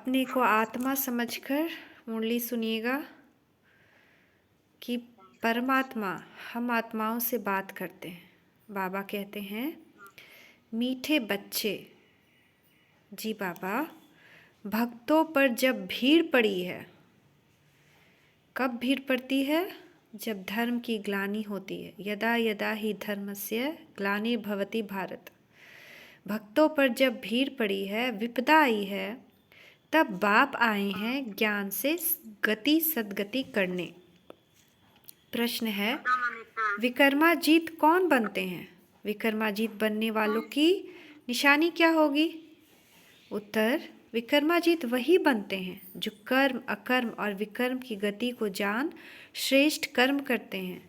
अपने को आत्मा समझकर मुरली सुनिएगा कि परमात्मा हम आत्माओं से बात करते हैं। बाबा कहते हैं, मीठे बच्चे जी बाबा, भक्तों पर जब भीड़ पड़ी है, कब भीड़ पड़ती है? जब धर्म की ग्लानि होती है। यदा यदा ही धर्मस्य ग्लानिर्भवति भारत। भक्तों पर जब भीड़ पड़ी है, विपदा आई है, तब बाप आए हैं ज्ञान से गति सद्गति करने। प्रश्न है, विक्रमाजीत कौन बनते हैं? विक्रमाजीत बनने वालों की निशानी क्या होगी? उत्तर, विक्रमाजीत वही बनते हैं जो कर्म, अकर्म और विकर्म की गति को जान श्रेष्ठ कर्म करते हैं।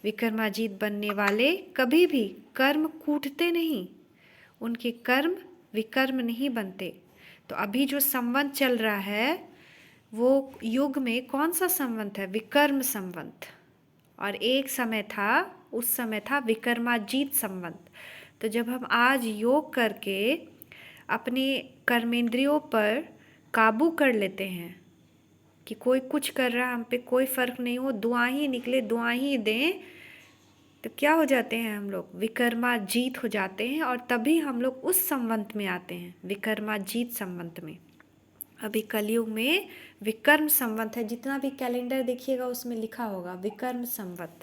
विक्रमाजीत बनने वाले कभी भी कर्म कूटते नहीं, उनके कर्म विकर्म नहीं बनते। तो अभी जो संवत चल रहा है वो युग में कौन सा संवत है? विकर्म संवत। और एक समय था, उस समय था विक्रमाजीत संवत। तो जब हम आज योग करके अपने कर्मेंद्रियों पर काबू कर लेते हैं कि कोई कुछ कर रहा है, हम पे कोई फ़र्क नहीं हो, दुआ ही निकले, दुआ ही दें, तो क्या हो जाते हैं हम लोग? विक्रमाजीत हो जाते हैं। और तभी हम लोग उस संवत में आते हैं, विक्रमाजीत संवत में। अभी कलयुग में विकर्म संवत है। जितना भी कैलेंडर देखिएगा उसमें लिखा होगा विकर्म संवत।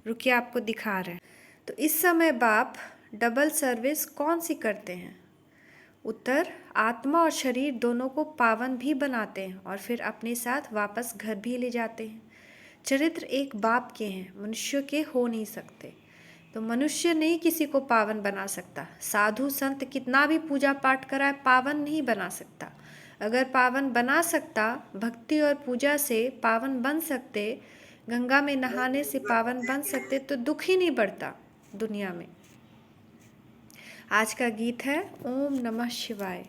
रुकिए, आपको दिखा रहे हैं। तो इस समय बाप डबल सर्विस कौन सी करते हैं? उत्तर, आत्मा और शरीर दोनों को पावन भी बनाते हैं और फिर अपने साथ वापस घर भी ले जाते हैं। चरित्र एक बाप के हैं, मनुष्य के हो नहीं सकते। तो मनुष्य नहीं किसी को पावन बना सकता। साधु संत कितना भी पूजा पाठ कराए, पावन नहीं बना सकता। अगर पावन बना सकता, भक्ति और पूजा से पावन बन सकते, गंगा में नहाने से पावन बन सकते, तो दुख ही नहीं बढ़ता दुनिया में। आज का गीत है ओम नमः शिवाय,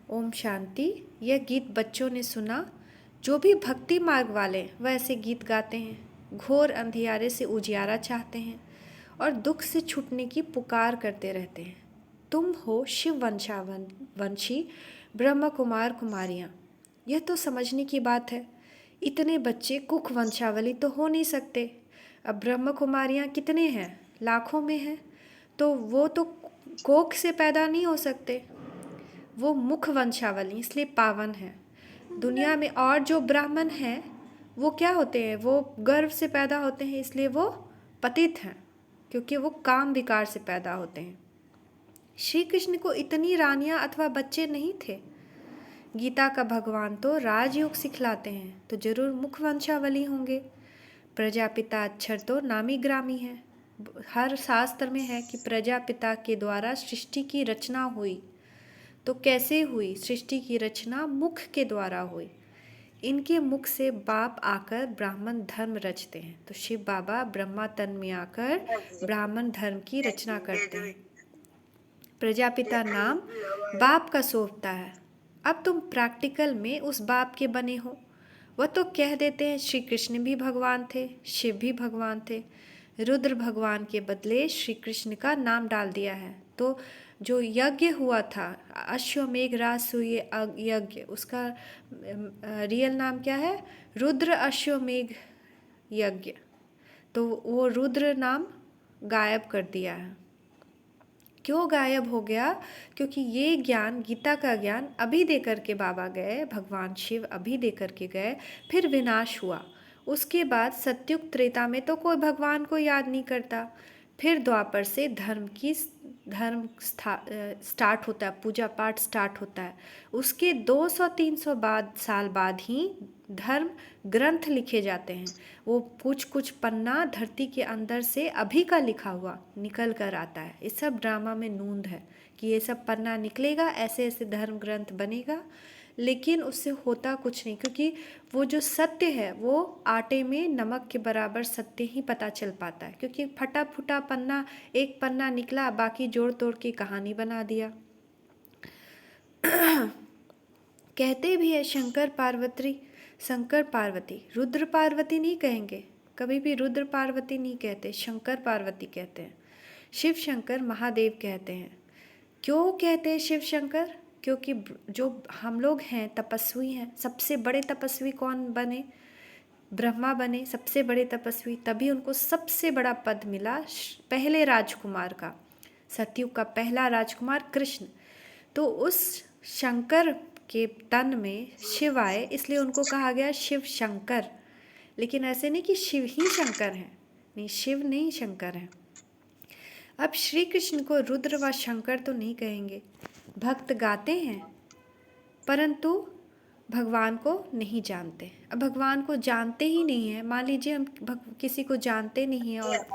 ओम शांति। यह गीत बच्चों ने सुना। जो भी भक्ति मार्ग वाले वह ऐसे गीत गाते हैं। घोर अंधियारे से उजियारा चाहते हैं और दुख से छूटने की पुकार करते रहते हैं। तुम हो शिव वंशी ब्रह्म कुमार कुमारियाँ। यह तो समझने की बात है। इतने बच्चे कुख वंशावली तो हो नहीं सकते। अब ब्रह्म कुमारियाँ कितने हैं? लाखों में हैं। तो वो तो कोख से पैदा नहीं हो सकते, वो मुख वंशावली, इसलिए पावन है। दुनिया में और जो ब्राह्मण हैं वो क्या होते हैं? वो गर्भ से पैदा होते हैं, इसलिए वो पतित हैं, क्योंकि वो काम विकार से पैदा होते हैं। श्री कृष्ण को इतनी रानियां अथवा बच्चे नहीं थे। गीता का भगवान तो राजयोग सिखलाते हैं, तो जरूर मुख वंशावली होंगे। प्रजापिता अक्षर तो नामी ग्रामी है। हर शास्त्र में है कि प्रजापिता के द्वारा सृष्टि की रचना हुई। तो कैसे हुई सृष्टि की रचना? मुख के द्वारा हुई। इनके मुख से बाप आकर ब्राह्मण धर्म रचते हैं। तो शिव बाबा ब्रह्मा तन में आकर ब्राह्मण धर्म की रचना करते हैं। प्रजापिता नाम बाप का सौंपता है। अब तुम प्रैक्टिकल में उस बाप के बने हो। वह तो कह देते हैं श्री कृष्ण भी भगवान थे, शिव भी भगवान थे। रुद्र भगवान के बदले श्री कृष्ण का नाम डाल दिया है। तो जो यज्ञ हुआ था, अश्वमेघ राजसूय यज्ञ, उसका रियल नाम क्या है? रुद्र अश्वमेघ यज्ञ। तो वो रुद्र नाम गायब कर दिया है। क्यों गायब हो गया? क्योंकि ये ज्ञान, गीता का ज्ञान अभी दे करके बाबा गए, भगवान शिव अभी दे करके गए, फिर विनाश हुआ। उसके बाद सत्युग त्रेता में तो कोई भगवान को याद नहीं करता। फिर द्वापर से धर्म स्टार्ट होता है, पूजा पाठ स्टार्ट होता है। उसके 200-300 साल बाद ही धर्म ग्रंथ लिखे जाते हैं। वो कुछ पन्ना धरती के अंदर से अभी का लिखा हुआ निकल कर आता है। ये सब ड्रामा में नूंद है कि ये सब पन्ना निकलेगा, ऐसे ऐसे धर्म ग्रंथ बनेगा, लेकिन उससे होता कुछ नहीं। क्योंकि वो जो सत्य है वो आटे में नमक के बराबर सत्य ही पता चल पाता है। क्योंकि फटा फुटा पन्ना, एक पन्ना निकला, बाकी जोड़ तोड़ के कहानी बना दिया। कहते भी है शंकर पार्वती, रुद्र पार्वती नहीं कहेंगे, कभी भी रुद्र पार्वती नहीं कहते, शंकर पार्वती कहते हैं। शिव शंकर महादेव कहते हैं। क्यों कहते हैं शिव शंकर? क्योंकि जो हम लोग हैं तपस्वी हैं, सबसे बड़े तपस्वी कौन बने? ब्रह्मा बने सबसे बड़े तपस्वी, तभी उनको सबसे बड़ा पद मिला पहले राजकुमार का, सतयुग का पहला राजकुमार कृष्ण। तो उस शंकर के तन में शिव आए, इसलिए उनको कहा गया शिव शंकर। लेकिन ऐसे नहीं कि शिव ही शंकर हैं, नहीं, शिव नहीं शंकर हैं। अब श्री कृष्ण को रुद्र व शंकर तो नहीं कहेंगे। भक्त गाते हैं परंतु भगवान को नहीं जानते। अब भगवान को जानते ही नहीं है, मान लीजिए हम किसी को जानते नहीं हैं और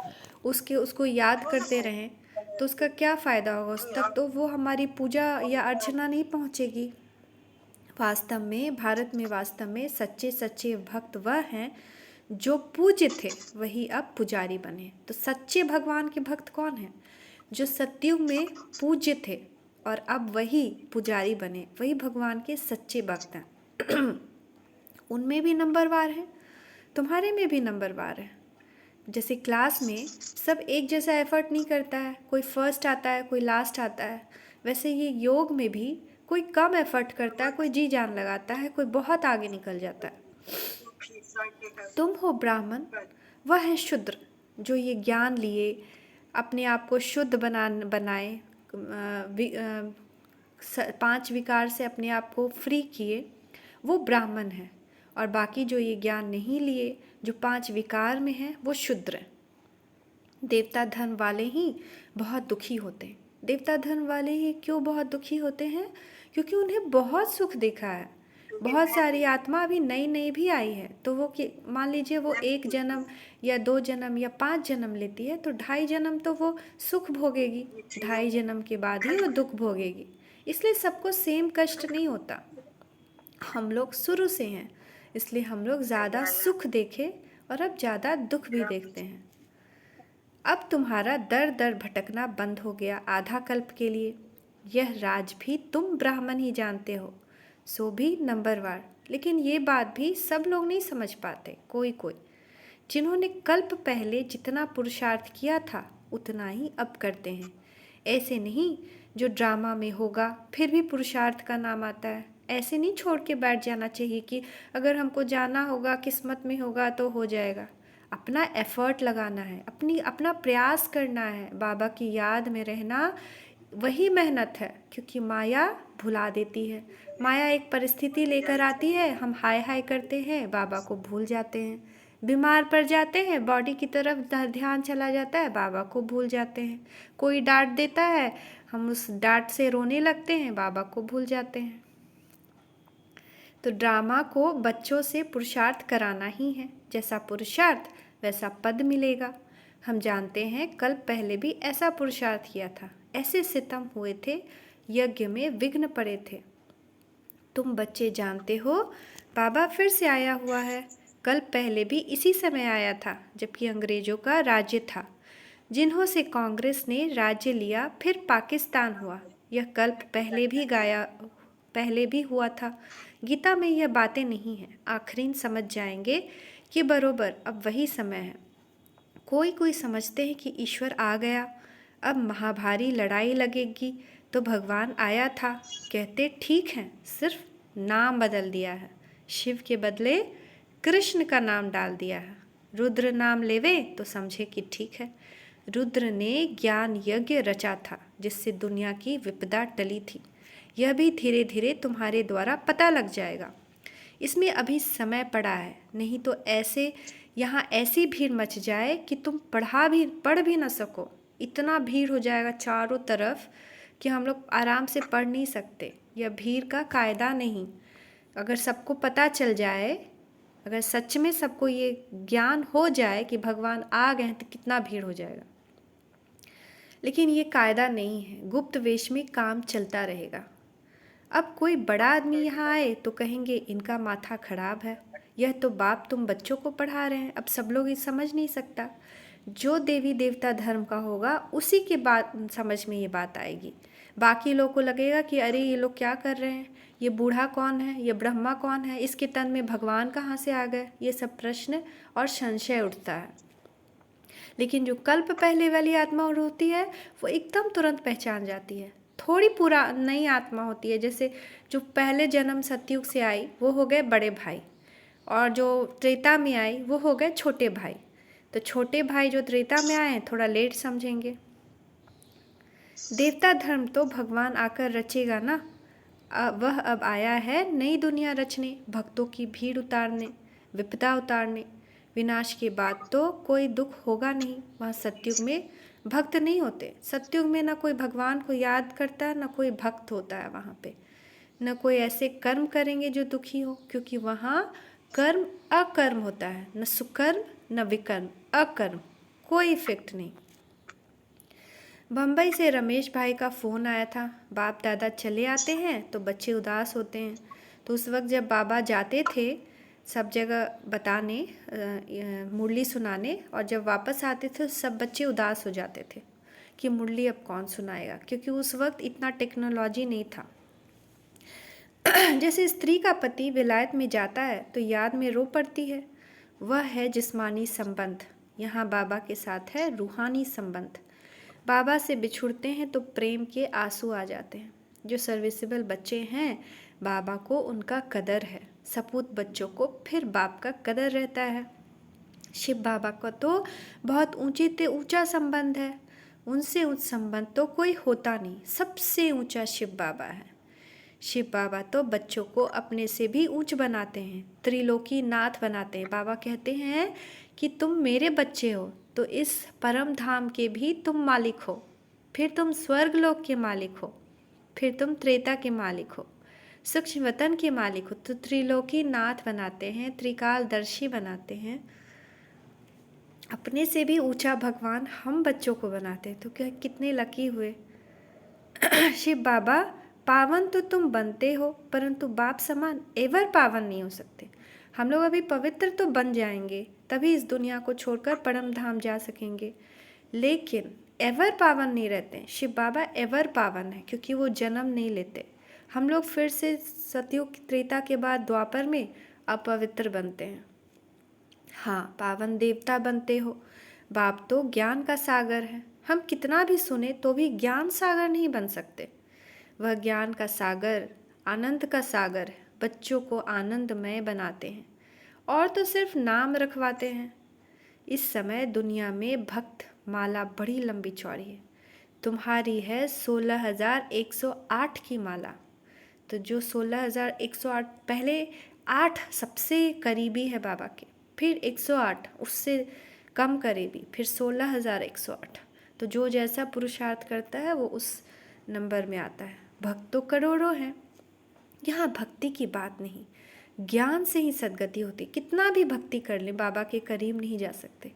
उसको याद करते रहें तो उसका क्या फ़ायदा होगा? उस तक तो वो हमारी पूजा या अर्चना नहीं पहुँचेगी। वास्तव में भारत में वास्तव में सच्चे सच्चे भक्त वह हैं जो पूज्य थे, वही अब पुजारी बने। तो सच्चे भगवान के भक्त कौन हैं? जो सतयुग में पूज्य थे और अब वही पुजारी बने, वही भगवान के सच्चे भक्त हैं। उनमें भी नंबरवार है, तुम्हारे में भी नंबरवार है। जैसे क्लास में सब एक जैसा एफर्ट नहीं करता है, कोई फर्स्ट आता है, कोई लास्ट आता है, वैसे ये योग में भी कोई कम एफर्ट करता है, कोई जी जान लगाता है, कोई बहुत आगे निकल जाता है। तुम हो ब्राह्मण, वह है शूद्र जो ये ज्ञान लिए अपने आप को शुद्ध बनाए, 5 विकार से अपने आप को फ्री किए, वो ब्राह्मण है। और बाकी जो ये ज्ञान नहीं लिए, जो 5 विकार में हैं, वो शूद्र हैं। देवता धन वाले ही बहुत दुखी होते हैं। देवता धन वाले ही क्यों बहुत दुखी होते हैं? क्योंकि उन्हें बहुत सुख देखा है। बहुत सारी आत्मा अभी नई नई भी आई है, तो वो मान लीजिए वो 1 जन्म या 2 जन्म या 5 जन्म लेती है, तो 2.5 जन्म तो वो सुख भोगेगी, 2.5 जन्म के बाद ही वो दुख भोगेगी। इसलिए सबको सेम कष्ट नहीं होता। हम लोग शुरू से हैं, इसलिए हम लोग ज़्यादा सुख देखे और अब ज़्यादा दुख भी देखते हैं। अब तुम्हारा दर दर भटकना बंद हो गया आधा कल्प के लिए। यह राज भी तुम ब्राह्मण ही जानते हो, सो भी नंबरवार। लेकिन ये बात भी सब लोग नहीं समझ पाते, कोई कोई जिन्होंने कल्प पहले जितना पुरुषार्थ किया था उतना ही अब करते हैं। ऐसे नहीं जो ड्रामा में होगा फिर भी पुरुषार्थ का नाम आता है। ऐसे नहीं छोड़ के बैठ जाना चाहिए कि अगर हमको जाना होगा, किस्मत में होगा तो हो जाएगा। अपना एफर्ट लगाना है, अपना प्रयास करना है। बाबा की याद में रहना वही मेहनत है, क्योंकि माया भुला देती है। माया एक परिस्थिति लेकर आती है, हम हाय हाय करते हैं, बाबा को भूल जाते हैं। बीमार पड़ जाते हैं, बॉडी की तरफ ध्यान चला जाता है, बाबा को भूल जाते हैं। कोई डांट देता है, हम उस डांट से रोने लगते हैं, बाबा को भूल जाते हैं। तो ड्रामा को बच्चों से पुरुषार्थ कराना ही है, जैसा पुरुषार्थ वैसा पद मिलेगा। हम जानते हैं कल पहले भी ऐसा पुरुषार्थ किया था, ऐसे सितम हुए थे, यज्ञ में विघ्न पड़े थे। तुम बच्चे जानते हो बाबा फिर से आया हुआ है। कल पहले भी इसी समय आया था जबकि अंग्रेजों का राज्य था, जिन्हों से कांग्रेस ने राज्य लिया, फिर पाकिस्तान हुआ। यह कल्प पहले भी हुआ था। गीता में यह बातें नहीं हैं, आखिरीन समझ जाएंगे कि बरोबर अब वही समय है। कोई कोई समझते हैं कि ईश्वर आ गया, अब महाभारी लड़ाई लगेगी तो भगवान आया था। कहते ठीक है, सिर्फ नाम बदल दिया है, शिव के बदले कृष्ण का नाम डाल दिया है। रुद्र नाम लेवे तो समझे कि ठीक है। रुद्र ने ज्ञान यज्ञ रचा था जिससे दुनिया की विपदा टली थी। यह भी धीरे धीरे तुम्हारे द्वारा पता लग जाएगा। इसमें अभी समय पड़ा है, नहीं तो यहाँ ऐसी भीड़ मच जाए कि तुम पढ़ भी ना सको। इतना भीड़ हो जाएगा चारों तरफ कि हम लोग आराम से पढ़ नहीं सकते। यह भीड़ का कायदा नहीं। अगर सबको पता चल जाए, अगर सच में सबको ये ज्ञान हो जाए कि भगवान आ गए हैं, तो कितना भीड़ हो जाएगा। लेकिन ये कायदा नहीं है, गुप्त वेश में काम चलता रहेगा। अब कोई बड़ा आदमी यहाँ आए तो कहेंगे इनका माथा खराब है, यह तो बाप तुम बच्चों को पढ़ा रहे हैं। अब सब लोग ये समझ नहीं सकता। जो देवी देवता धर्म का होगा उसी के बाद समझ में ये बात आएगी। बाकी लोग को लगेगा कि अरे ये लोग क्या कर रहे हैं, ये बूढ़ा कौन है, ये ब्रह्मा कौन है, इसके तन में भगवान कहाँ से आ गए। ये सब प्रश्न और संशय उठता है। लेकिन जो कल्प पहले वाली आत्मा होती है वो एकदम तुरंत पहचान जाती है। थोड़ी पुरा नई आत्मा होती है, जैसे जो पहले जन्म सतयुग से आई वो हो गए बड़े भाई, और जो त्रेता में आई वो हो गए छोटे भाई। तो छोटे भाई जो त्रेता में आए हैं थोड़ा लेट समझेंगे। देवता धर्म तो भगवान आकर रचेगा ना, वह अब आया है नई दुनिया रचने, भक्तों की भीड़ उतारने, विपदा उतारने। विनाश के बाद तो कोई दुख होगा नहीं। वहाँ सतयुग में भक्त नहीं होते। सतयुग में ना कोई भगवान को याद करता है, ना कोई भक्त होता है वहाँ पे। न कोई ऐसे कर्म करेंगे जो दुखी हो, क्योंकि वहाँ कर्म अकर्म होता है, न सुकर्म न विकर्म, अकर्म, कोई इफेक्ट नहीं। बम्बई से रमेश भाई का फ़ोन आया था। बाप दादा चले आते हैं तो बच्चे उदास होते हैं। तो उस वक्त जब बाबा जाते थे सब जगह बताने, मुरली सुनाने, और जब वापस आते थे सब बच्चे उदास हो जाते थे कि मुरली अब कौन सुनाएगा, क्योंकि उस वक्त इतना टेक्नोलॉजी नहीं था। जैसे स्त्री का पति विलायत में जाता है तो याद में रो पड़ती है, वह है जिस्मानी संबंध। यहाँ बाबा के साथ है रूहानी संबंध। बाबा से बिछुड़ते हैं तो प्रेम के आंसू आ जाते हैं। जो सर्विसेबल बच्चे हैं बाबा को उनका कदर है, सपूत बच्चों को फिर बाप का कदर रहता है। शिव बाबा का तो बहुत ऊंचे से ऊंचा संबंध है, उनसे ऊंचा संबंध तो कोई होता नहीं, सबसे ऊंचा शिव बाबा है। शिव बाबा तो बच्चों को अपने से भी ऊंच बनाते हैं, त्रिलोकी नाथ बनाते हैं। बाबा कहते हैं कि तुम मेरे बच्चे हो तो इस परम धाम के भी तुम मालिक हो, फिर तुम स्वर्ग लोक के मालिक हो, फिर तुम त्रेता के मालिक हो, सूक्ष्म वतन के मालिक हो। तो त्रिलोकी नाथ बनाते हैं, त्रिकालदर्शी बनाते हैं। अपने से भी ऊंचा भगवान हम बच्चों को बनाते हैं, तो क्या कितने लकी हुए। शिव बाबा पावन तो तुम बनते हो, परंतु बाप समान एवर पावन नहीं हो सकते। हम लोग अभी पवित्र तो बन जाएंगे, तभी इस दुनिया को छोड़कर परम धाम जा सकेंगे, लेकिन एवर पावन नहीं रहते हैं। शिव बाबा एवर पावन है, क्योंकि वो जन्म नहीं लेते। हम लोग फिर से सतयुग त्रेता के बाद द्वापर में अपवित्र बनते हैं। हाँ, पावन देवता बनते हो। बाप तो ज्ञान का सागर है, हम कितना भी सुने तो भी ज्ञान सागर नहीं बन सकते। वह ज्ञान का सागर, आनंद का सागर है। बच्चों को आनंदमय बनाते हैं और तो सिर्फ नाम रखवाते हैं। इस समय दुनिया में भक्त माला बड़ी लंबी चौड़ी है। तुम्हारी है 16,108 की माला। तो जो 16,108, पहले 8 सबसे करीबी है बाबा के, फिर 108 उससे कम करीबी, फिर 16,108। तो जो जैसा पुरुषार्थ करता है वो उस नंबर में आता है। भक्त तो करोड़ों हैं। यहाँ भक्ति की बात नहीं, ज्ञान से ही सद्गति होती। कितना भी भक्ति कर ले बाबा के करीब नहीं जा सकते।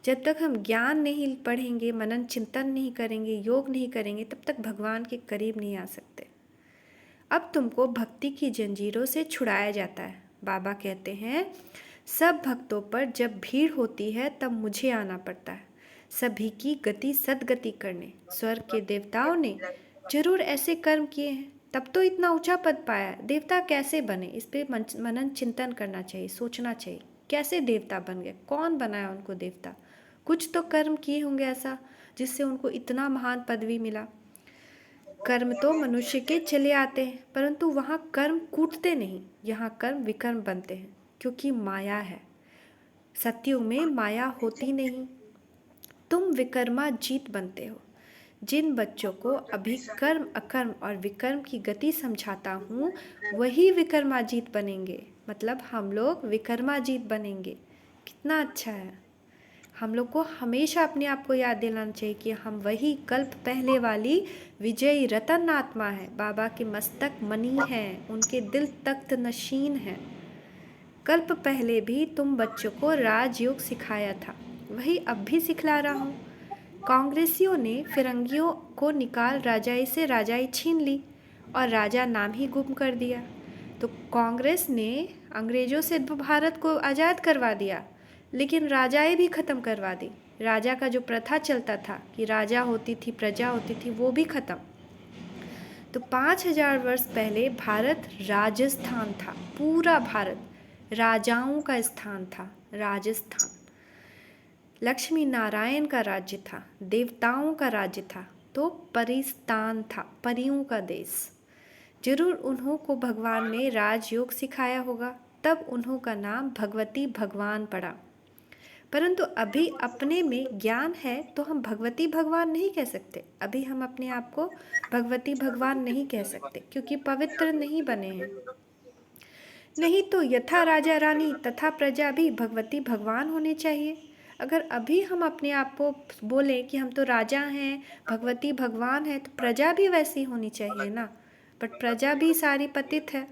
जब तक हम ज्ञान नहीं पढ़ेंगे, मनन चिंतन नहीं करेंगे, योग नहीं करेंगे, तब तक भगवान के करीब नहीं आ सकते। अब तुमको भक्ति की जंजीरों से छुड़ाया जाता है। बाबा कहते हैं सब भक्तों पर जब भीड़ होती है तब मुझे आना पड़ता है, सभी की गति सद्गति करने। स्वर्ग के देवताओं ने जरूर ऐसे कर्म किए हैं, तब तो इतना ऊंचा पद पाया है। देवता कैसे बने, इस पे मनन चिंतन करना चाहिए, सोचना चाहिए कैसे देवता बन गए, कौन बनाया उनको देवता। कुछ तो कर्म किए होंगे ऐसा जिससे उनको इतना महान पदवी मिला। कर्म तो मनुष्य के चले आते हैं, परंतु वहाँ कर्म कूटते नहीं, यहाँ कर्म विकर्म बनते हैं, क्योंकि माया है। सतयुग में माया होती नहीं, तुम विकर्मा जीत बनते हो। जिन बच्चों को अभी कर्म अकर्म और विकर्म की गति समझाता हूँ वही विकर्माजीत बनेंगे, मतलब हम लोग विकर्माजीत बनेंगे। कितना अच्छा है। हम लोग को हमेशा अपने आप को याद दिलाना चाहिए कि हम वही कल्प पहले वाली विजयी रतन आत्मा है। बाबा के मस्तक मणि हैं, उनके दिल तख्त नशीन हैं। कल्प पहले भी तुम बच्चों को राजयोग सिखाया था, वही अब भी सिखला रहा हूँ। कांग्रेसियों ने फिरंगियों को निकाल राजाई से राजाई छीन ली और राजा नाम ही गुम कर दिया। तो कांग्रेस ने अंग्रेज़ों से भारत को आज़ाद करवा दिया, लेकिन राजाएं भी ख़त्म करवा दी। राजा का जो प्रथा चलता था कि राजा होती थी प्रजा होती थी, वो भी ख़त्म। तो 5,000 वर्ष पहले भारत राजस्थान था, पूरा भारत राजाओं का स्थान था। राजस्थान लक्ष्मी नारायण का राज्य था, देवताओं का राज्य था। तो परिस्तान था, परियों का देश। जरूर उन्हों को भगवान ने राजयोग सिखाया होगा, तब उन्हों का नाम भगवती भगवान पड़ा। परंतु अभी अपने में ज्ञान है तो हम भगवती भगवान नहीं कह सकते। अभी हम अपने आप को भगवती भगवान नहीं कह सकते, क्योंकि पवित्र नहीं बने हैं। नहीं तो यथा राजा रानी तथा प्रजा भी भगवती भगवान होने चाहिए। अगर अभी हम अपने आप को बोलें कि हम तो राजा हैं, भगवती भगवान है, तो प्रजा भी वैसी होनी चाहिए ना। बट प्रजा भी सारी पतित है,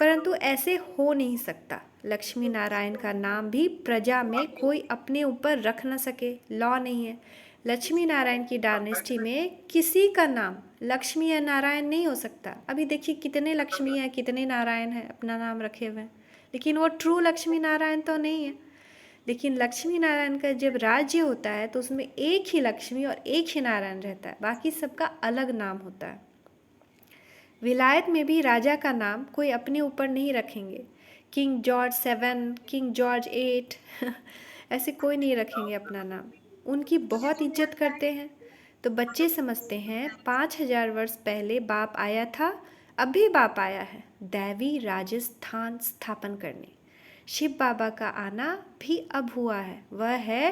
परंतु ऐसे हो नहीं सकता। लक्ष्मी नारायण का नाम भी प्रजा में कोई अपने ऊपर रख न सके, लॉ नहीं है। लक्ष्मी नारायण की डायनेस्टी में किसी का नाम लक्ष्मी या नारायण नहीं हो सकता। अभी देखिए कितने लक्ष्मी हैं, कितने नारायण हैं अपना नाम रखे हुए हैं, लेकिन वो ट्रू लक्ष्मी नारायण तो नहीं है। लेकिन लक्ष्मी नारायण का जब राज्य होता है तो उसमें एक ही लक्ष्मी और एक ही नारायण रहता है, बाकी सबका अलग नाम होता है। विलायत में भी राजा का नाम कोई अपने ऊपर नहीं रखेंगे, किंग जॉर्ज 7, किंग जॉर्ज 8 ऐसे कोई नहीं रखेंगे अपना नाम। उनकी बहुत इज्जत करते हैं। तो बच्चे समझते हैं 5000 वर्ष पहले बाप आया था, अभी बाप आया है दैवी राजस्थान स्थापन करने। शिव बाबा का आना भी अब हुआ है। वह है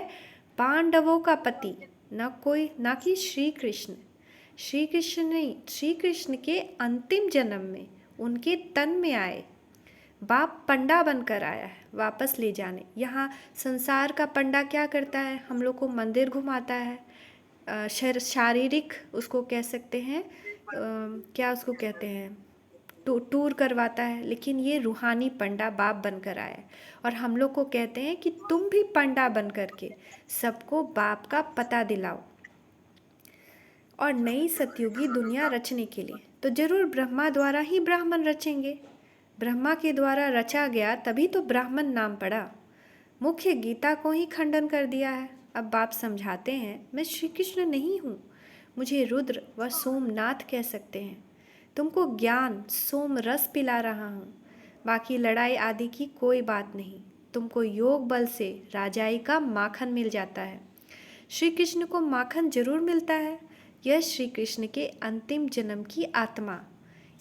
पांडवों का पति, ना कि श्री कृष्ण। श्री कृष्ण नहीं, श्री कृष्ण के अंतिम जन्म में उनके तन में आए। बाप पंडा बनकर आया है वापस ले जाने। यहाँ संसार का पंडा क्या करता है, हम लोग को मंदिर घुमाता है, शारीरिक उसको कह सकते हैं, क्या उसको कहते हैं, टूर करवाता है। लेकिन ये रूहानी पंडा बाप बनकर आया है, और हम लोग को कहते हैं कि तुम भी पंडा बन करके सबको बाप का पता दिलाओ और नई सतयुगी दुनिया रचने के लिए। तो जरूर ब्रह्मा द्वारा ही ब्राह्मण रचेंगे। ब्रह्मा के द्वारा रचा गया तभी तो ब्राह्मण नाम पड़ा। मुख्य गीता को ही खंडन कर दिया है। अब बाप समझाते हैं, मैं श्री कृष्ण नहीं हूँ, मुझे रुद्र व सोमनाथ कह सकते हैं। तुमको ज्ञान सोम रस पिला रहा हूँ, बाकी लड़ाई आदि की कोई बात नहीं। तुमको योग बल से राजाई का माखन मिल जाता है। श्री कृष्ण को माखन जरूर मिलता है। यह श्री कृष्ण के अंतिम जन्म की आत्मा।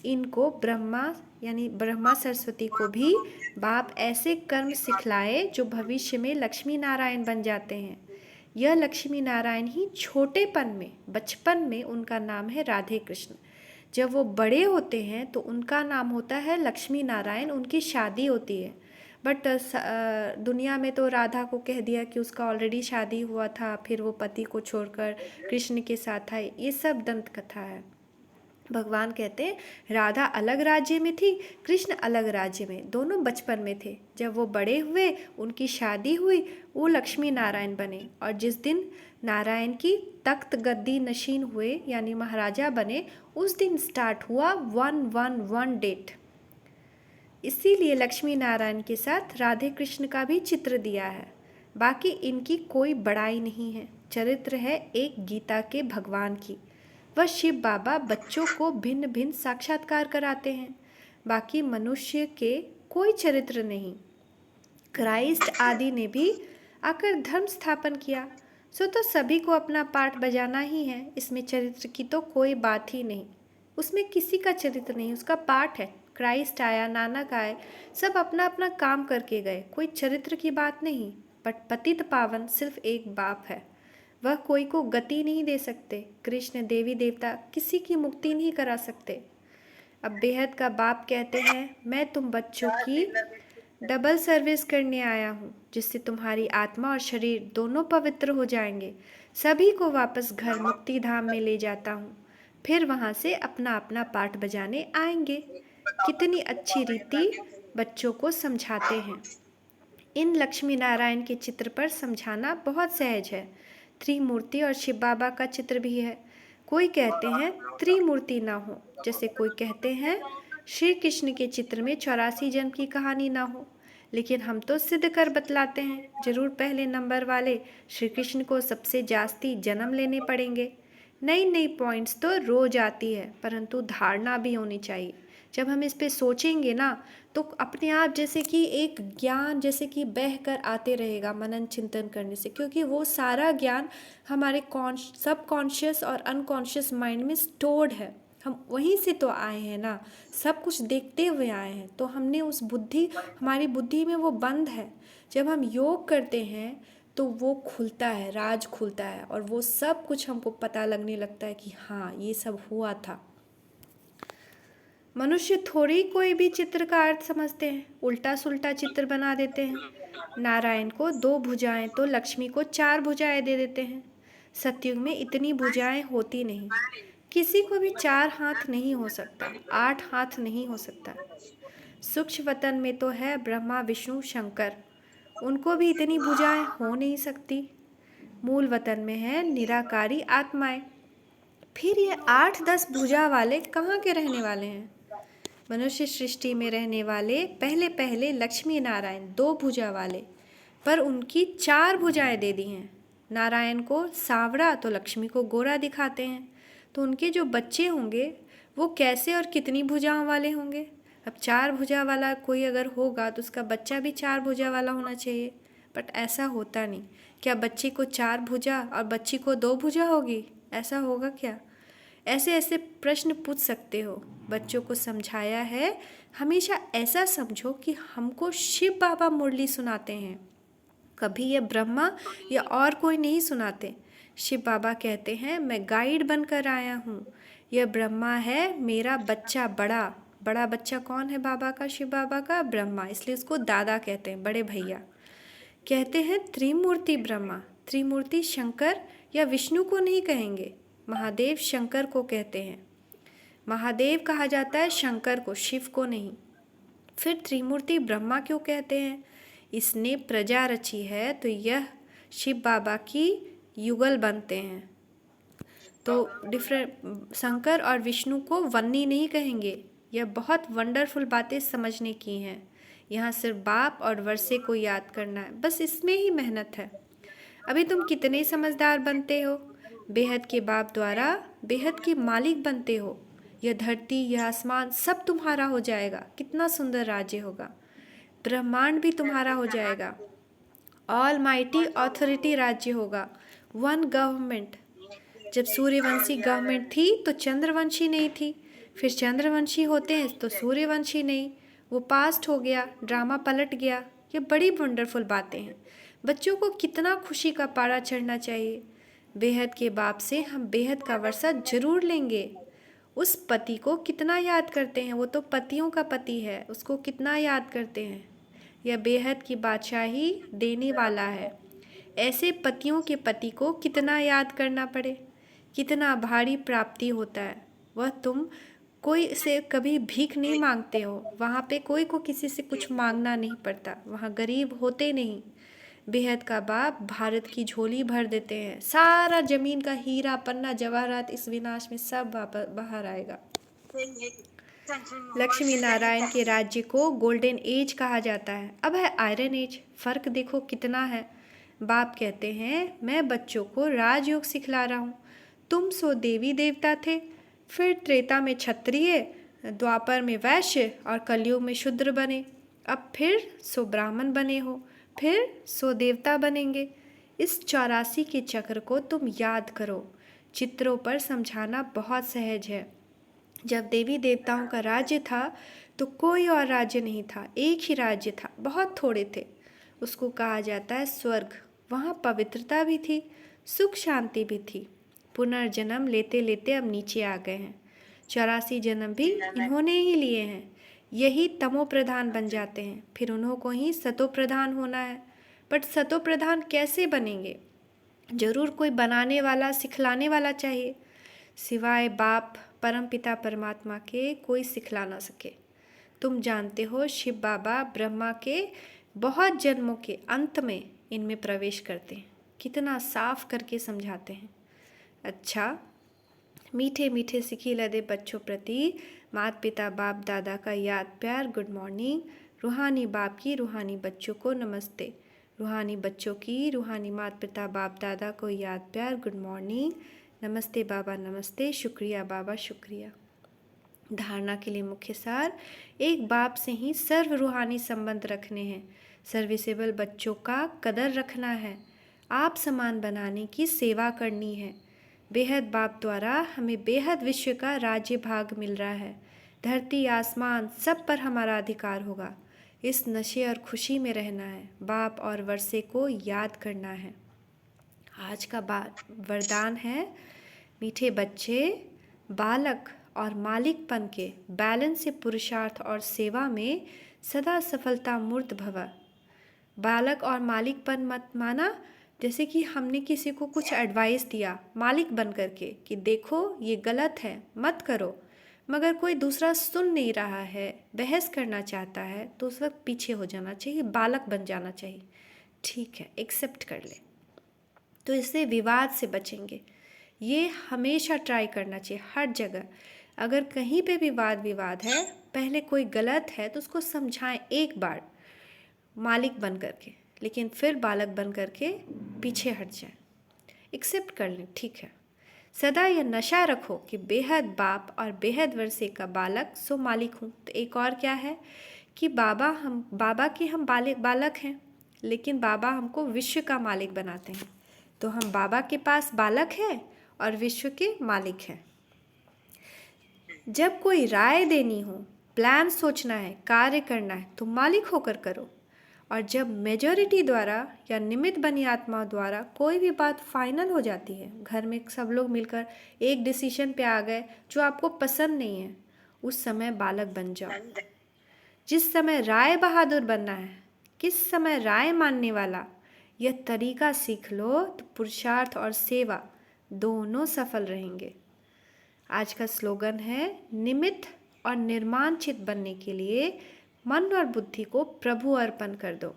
इनको ब्रह्मा यानी ब्रह्मा सरस्वती को भी बाप ऐसे कर्म सिखलाए जो भविष्य में लक्ष्मी नारायण बन जाते हैं। यह लक्ष्मी नारायण ही छोटेपन में, बचपन में उनका नाम है राधे कृष्ण। जब वो बड़े होते हैं तो उनका नाम होता है लक्ष्मी नारायण, उनकी शादी होती है। बट दुनिया में तो राधा को कह दिया कि उसका ऑलरेडी शादी हुआ था, फिर वो पति को छोड़कर कृष्ण के साथ आई। ये सब दंत कथा है। भगवान कहते हैं राधा अलग राज्य में थी, कृष्ण अलग राज्य में, दोनों बचपन में थे। जब वो बड़े हुए, उनकी शादी हुई, वो लक्ष्मी नारायण बने। और जिस दिन नारायण की तख्त गद्दी नशीन हुए यानी महाराजा बने, उस दिन स्टार्ट हुआ 111 डेट। इसीलिए लक्ष्मी नारायण के साथ राधे कृष्ण का भी चित्र दिया है। बाकी इनकी कोई बड़ाई नहीं है, चरित्र है एक गीता के भगवान की। वह शिव बाबा बच्चों को भिन्न भिन्न साक्षात्कार कराते हैं, बाकी मनुष्य के कोई चरित्र नहीं। क्राइस्ट आदि ने भी आकर धर्म स्थापन किया, सो तो सभी को अपना पाठ बजाना ही है। इसमें चरित्र की तो कोई बात ही नहीं, उसमें किसी का चरित्र नहीं, उसका पाठ है। क्राइस्ट आया, नानक आए, सब अपना अपना काम करके गए, कोई चरित्र की बात नहीं। बट पतित पावन सिर्फ एक बाप है, वह कोई को गति नहीं दे सकते। कृष्ण देवी देवता किसी की मुक्ति नहीं करा सकते। अब बेहद का बाप कहते हैं, मैं तुम बच्चों की डबल सर्विस करने आया हूँ, जिससे तुम्हारी आत्मा और शरीर दोनों पवित्र हो जाएंगे। सभी को वापस घर मुक्ति धाम में ले जाता हूँ, फिर वहाँ से अपना अपना पाठ बजाने आएंगे। कितनी अच्छी रीति बच्चों को समझाते हैं। इन लक्ष्मी नारायण के चित्र पर समझाना बहुत सहज है। त्रिमूर्ति और शिव बाबा का चित्र भी है। कोई कहते हैं त्रिमूर्ति ना हो, जैसे कोई कहते हैं श्री कृष्ण के चित्र में 84 जन्म की कहानी ना हो। लेकिन हम तो सिद्ध कर बतलाते हैं, जरूर पहले नंबर वाले श्री कृष्ण को सबसे जास्ती जन्म लेने पड़ेंगे। नई नई पॉइंट्स तो रोज आती है, परंतु धारणा भी होनी चाहिए। जब हम इस पे सोचेंगे ना तो अपने आप जैसे कि एक ज्ञान जैसे कि बह कर आते रहेगा मनन चिंतन करने से, क्योंकि वो सारा ज्ञान हमारे सब कॉन्शियस और अनकॉन्शियस माइंड में स्टोर्ड है। हम वहीं से तो आए हैं ना, सब कुछ देखते हुए आए हैं, तो हमने उस बुद्धि, हमारी बुद्धि में वो बंद है। जब हम योग करते हैं तो वो खुलता है, राज खुलता है, और वो सब कुछ हमको पता लगने लगता है कि हाँ ये सब हुआ था। मनुष्य थोड़ी कोई भी चित्र का अर्थ समझते हैं, उल्टा सुल्टा चित्र बना देते हैं। नारायण को 2 भुजाएं तो लक्ष्मी को 4 भुजाएं दे देते हैं। सतयुग में इतनी भुजाएं होती नहीं, किसी को भी 4 हाथ नहीं हो सकता, 8 हाथ नहीं हो सकता। सूक्ष्म वतन में तो है ब्रह्मा विष्णु शंकर, उनको भी इतनी भुजाएं हो नहीं सकती। मूल वतन में है निराकारी आत्माएं, फिर ये 8-10 भुजा वाले कहाँ के रहने वाले हैं? मनुष्य सृष्टि में रहने वाले पहले पहले लक्ष्मी नारायण 2 भुजा वाले, पर उनकी 4 भुजाएं दे दी हैं। नारायण को सांवरा तो लक्ष्मी को गोरा दिखाते हैं, तो उनके जो बच्चे होंगे वो कैसे और कितनी भुजाओं वाले होंगे? अब 4 भुजा वाला कोई अगर होगा तो उसका बच्चा भी 4 भुजा वाला होना चाहिए, बट ऐसा होता नहीं। क्या बच्चे को 4 भुजा और बच्ची को 2 भुजा होगी? ऐसा होगा क्या? ऐसे ऐसे प्रश्न पूछ सकते हो। बच्चों को समझाया है, हमेशा ऐसा समझो कि हमको शिव बाबा मुरली सुनाते हैं, कभी ये ब्रह्मा या और कोई नहीं सुनाते। शिव बाबा कहते हैं मैं गाइड बनकर आया हूँ, यह ब्रह्मा है मेरा बच्चा, बड़ा बड़ा बच्चा कौन है बाबा का? शिव बाबा का ब्रह्मा, इसलिए उसको दादा कहते हैं, बड़े भैया। कहते हैं त्रिमूर्ति ब्रह्मा, त्रिमूर्ति शंकर या विष्णु को नहीं कहेंगे, महादेव शंकर को कहते हैं। महादेव कहा जाता है शंकर को, शिव को नहीं। फिर त्रिमूर्ति ब्रह्मा क्यों कहते हैं? इसने प्रजा रची है, तो यह शिव बाबा की युगल बनते हैं। तो डिफरेंट शंकर और विष्णु को वन्नी नहीं कहेंगे। यह बहुत वंडरफुल बातें समझने की हैं। यहाँ सिर्फ बाप और वर्षे को याद करना है, बस इसमें ही मेहनत है। अभी तुम कितने समझदार बनते हो, बेहद के बाप द्वारा बेहद के मालिक बनते हो। यह धरती, यह आसमान सब तुम्हारा हो जाएगा, कितना सुंदर राज्य होगा। ब्रह्मांड भी तुम्हारा हो जाएगा, ऑल माइटी ऑथोरिटी राज्य होगा, वन गवर्नमेंट। जब सूर्यवंशी गवर्नमेंट थी तो चंद्रवंशी नहीं थी, फिर चंद्रवंशी होते हैं तो सूर्यवंशी नहीं, वो पास्ट हो गया, ड्रामा पलट गया। ये बड़ी वंडरफुल बातें हैं। बच्चों को कितना खुशी का पारा चढ़ना चाहिए। बेहद के बाप से हम बेहद का वर्षा जरूर लेंगे। उस पति को कितना याद करते हैं, वो तो पतियों का पति है, उसको कितना याद करते हैं। यह बेहद की बादशाही देने वाला है। ऐसे पतियों के पति को कितना याद करना पड़े, कितना भारी प्राप्ति होता है। वह तुम कोई से कभी भीख नहीं मांगते हो, वहाँ पे कोई को किसी से कुछ मांगना नहीं पड़ता, वहाँ गरीब होते नहीं। बेहद का बाप भारत की झोली भर देते हैं, सारा जमीन का हीरा पन्ना जवाहरात इस विनाश में सब बाहर आएगा। लक्ष्मी नारायण के राज्य को गोल्डन एज कहा जाता है, अब है आयरन एज। फर्क देखो कितना है। बाप कहते हैं मैं बच्चों को राजयोग सिखला रहा हूँ। तुम सो देवी देवता थे, फिर त्रेता में क्षत्रिय, द्वापर में वैश्य और कलयुग में शूद्र बने, अब फिर सो ब्राह्मण बने हो, फिर सो देवता बनेंगे। इस 84 के चक्र को तुम याद करो। चित्रों पर समझाना बहुत सहज है। जब देवी देवताओं का राज्य था तो कोई और राज्य नहीं था, एक ही राज्य था, बहुत थोड़े थे। उसको कहा जाता है स्वर्ग। वहाँ पवित्रता भी थी, सुख शांति भी थी। पुनर्जन्म लेते लेते अब नीचे आ गए हैं। 84 जन्म भी इन्होंने ही लिए हैं। यही तमो प्रधान बन जाते हैं, फिर उन्हों को ही सतो प्रधान होना है। बट सतो प्रधान कैसे बनेंगे? जरूर कोई बनाने वाला, सिखलाने वाला चाहिए। सिवाय बाप परमपिता परमात्मा के कोई सिखला ना सके। तुम जानते हो शिव बाबा ब्रह्मा के बहुत जन्मों के अंत में इनमें प्रवेश करते हैं, कितना साफ करके समझाते हैं। अच्छा, मीठे मीठे सिखी लदे बच्चों प्रति माता पिता बाप दादा का याद प्यार गुड मॉर्निंग। रूहानी बाप की रूहानी बच्चों को नमस्ते। रूहानी बच्चों की रूहानी माता पिता बाप दादा को याद प्यार गुड मॉर्निंग। नमस्ते बाबा नमस्ते, शुक्रिया बाबा शुक्रिया। धारणा के लिए मुख्य सार, एक बाप से ही सर्व रूहानी संबंध रखने हैं। सर्विसेबल बच्चों का कदर रखना है। आप समान बनाने की सेवा करनी है। बेहद बाप द्वारा हमें बेहद विश्व का राज्य भाग मिल रहा है। धरती आसमान सब पर हमारा अधिकार होगा। इस नशे और खुशी में रहना है। बाप और वर्षे को याद करना है। आज का वरदान है, मीठे बच्चे, बालक और मालिकपन के बैलेंस से पुरुषार्थ और सेवा में सदा सफलता मूर्त भव। बालक और मालिकपन मत माना जैसे कि हमने किसी को कुछ एडवाइस दिया मालिक बन करके कि देखो ये गलत है, मत करो, मगर कोई दूसरा सुन नहीं रहा है, बहस करना चाहता है, तो उस वक्त पीछे हो जाना चाहिए, बालक बन जाना चाहिए। ठीक है, एक्सेप्ट कर ले, तो इससे विवाद से बचेंगे। ये हमेशा ट्राई करना चाहिए हर जगह। अगर कहीं पे भी विवाद है, पहले कोई गलत है तो उसको समझाएं एक बार मालिक बन करके, लेकिन फिर बालक बन करके पीछे हट जाए, एक्सेप्ट कर लें। ठीक है, सदा यह नशा रखो कि बेहद बाप और बेहद वर्षे का बालक सो मालिक हूँ। तो एक और क्या है कि बाबा के हम बालक हैं, लेकिन बाबा हमको विश्व का मालिक बनाते हैं। तो हम बाबा के पास बालक हैं और विश्व के मालिक हैं। जब कोई राय देनी हो, प्लान सोचना है, कार्य करना है, तो मालिक होकर करो। और जब मेजॉरिटी द्वारा या निमित्त बनी आत्मा द्वारा कोई भी बात फाइनल हो जाती है, घर में सब लोग मिलकर एक डिसीजन पे आ गए जो आपको पसंद नहीं है, उस समय बालक बन जाओ। जिस समय राय बहादुर बनना है, किस समय राय मानने वाला, यह तरीका सीख लो तो पुरुषार्थ और सेवा दोनों सफल रहेंगे। आज का स्लोगन है, निमित्त और निर्माण चित बनने के लिए मन और बुद्धि को प्रभु अर्पण कर दो।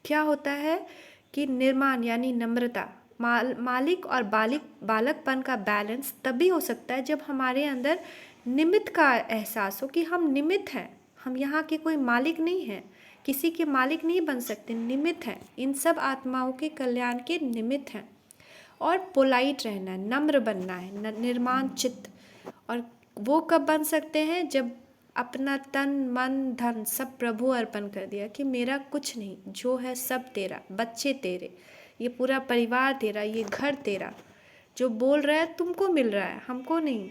क्या होता है कि निर्माण यानी नम्रता, मालिक और बालकपन का बैलेंस तभी हो सकता है जब हमारे अंदर निमित्त का एहसास हो कि हम निमित्त हैं, हम यहाँ के कोई मालिक नहीं हैं, किसी के मालिक नहीं बन सकते, निमित्त हैं, इन सब आत्माओं के कल्याण के निमित्त हैं। और पोलाइट रहना है, नम्र बनना है, निर्माण चित्त। और वो कब बन सकते हैं, जब अपना तन मन धन सब प्रभु अर्पण कर दिया कि मेरा कुछ नहीं, जो है सब तेरा, बच्चे तेरे, ये पूरा परिवार तेरा, ये घर तेरा, जो बोल रहा है तुमको मिल रहा है, हमको नहीं।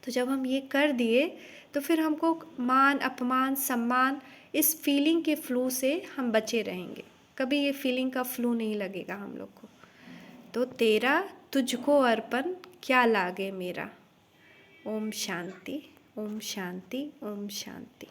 तो जब हम ये कर दिए तो फिर हमको मान अपमान सम्मान इस फीलिंग के फ्लू से हम बचे रहेंगे। कभी ये फीलिंग का फ्लू नहीं लगेगा हम लोग को। तो तेरा तुझको अर्पण क्या लागे मेरा। ओम शांति, ओम शांति, ओम शांति।